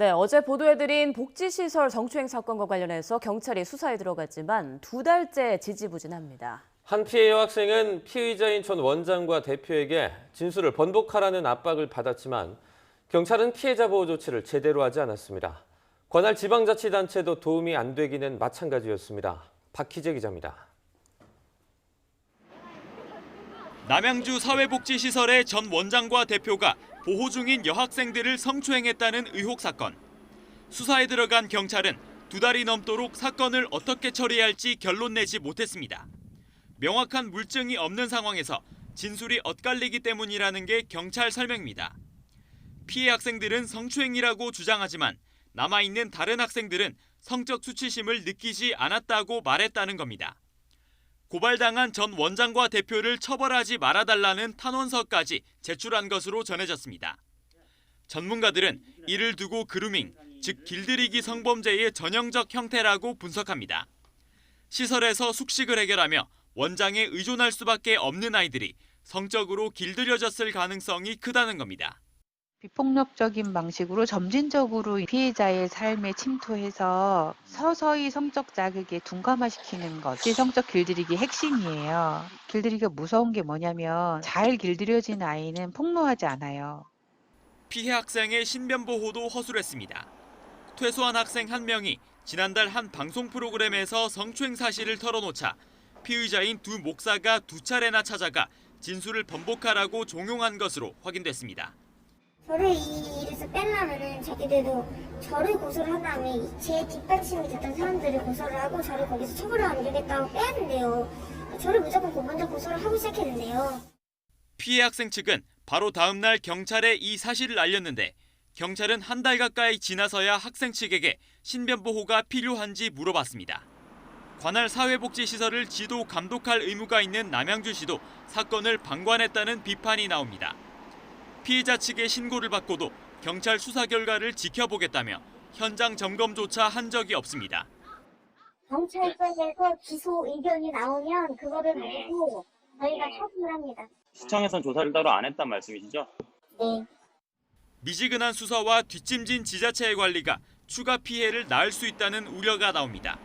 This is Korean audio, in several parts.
네, 어제 보도해드린 복지시설 성추행 사건과 관련해서 경찰이 수사에 들어갔지만 2달째 지지부진합니다. 한 피해 여학생은 피의자인 전 원장과 대표에게 진술을 번복하라는 압박을 받았지만 경찰은 피해자 보호 조치를 제대로 하지 않았습니다. 관할 지방자치단체도 도움이 안 되기는 마찬가지였습니다. 박희재 기자입니다. 남양주 사회복지시설의 전 원장과 대표가 보호 중인 여학생들을 성추행했다는 의혹 사건. 수사에 들어간 경찰은 2달이 넘도록 사건을 어떻게 처리할지 결론 내지 못했습니다. 명확한 물증이 없는 상황에서 진술이 엇갈리기 때문이라는 게 경찰 설명입니다. 피해 학생들은 성추행이라고 주장하지만 남아있는 다른 학생들은 성적 수치심을 느끼지 않았다고 말했다는 겁니다. 고발당한 전 원장과 대표를 처벌하지 말아달라는 탄원서까지 제출한 것으로 전해졌습니다. 전문가들은 이를 두고 그루밍, 즉 길들이기 성범죄의 전형적 형태라고 분석합니다. 시설에서 숙식을 해결하며 원장에 의존할 수밖에 없는 아이들이 성적으로 길들여졌을 가능성이 크다는 겁니다. 비폭력적인 방식으로 점진적으로 피해자의 삶에 침투해서 서서히 성적 자극에 둔감화시키는 것이 성적 길들이기 핵심이에요. 길들이기가 무서운 게 뭐냐면 잘 길들여진 아이는 폭로하지 않아요. 피해 학생의 신변 보호도 허술했습니다. 퇴소한 학생 한 명이 지난달 한 방송 프로그램에서 성추행 사실을 털어놓자 피의자인 두 목사가 2차례나 찾아가 진술을 번복하라고 종용한 것으로 확인됐습니다. 저를 이 일에서 빼려면은 자기들도 저를 고소를 한 다음에 제 뒷받침이 됐던 사람들을 고소를 하고 저를 거기서 처벌을 안 주겠다고 빼야 된대요. 저를 무조건 먼저 고소를 하고 시작했는데요. 피해 학생 측은 바로 다음 날 경찰에 이 사실을 알렸는데 경찰은 한 달 가까이 지나서야 학생 측에게 신변 보호가 필요한지 물어봤습니다. 관할 사회복지시설을 지도 감독할 의무가 있는 남양주시도 사건을 방관했다는 비판이 나옵니다. 피해자 측의 신고를 받고도 경찰 수사 결과를 지켜보겠다며 현장 점검조차 한 적이 없습니다. 경찰서에서 기소 의견이 나오면 그거를 보고 저희가 처분을 합니다. 시청에서는 조사를 따로 안 했단 말씀이시죠? 네. 미지근한 수사와 뒷짐진 지자체의 관리가 추가 피해를 낳을 수 있다는 우려가 나옵니다.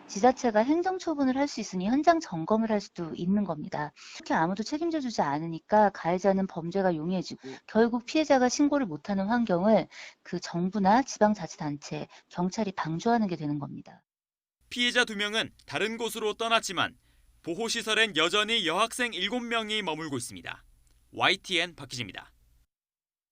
지자체가 행정처분을 할 수 있으니 현장 점검을 할 수도 있는 겁니다. 특히 아무도 책임져주지 않으니까 가해자는 범죄가 용이해지고 결국 피해자가 신고를 못하는 환경을 그 정부나 지방자치단체, 경찰이 방조하는 게 되는 겁니다. 피해자 2명은 다른 곳으로 떠났지만 보호시설엔 여전히 여학생 7명이 머물고 있습니다. YTN 박희재입니다.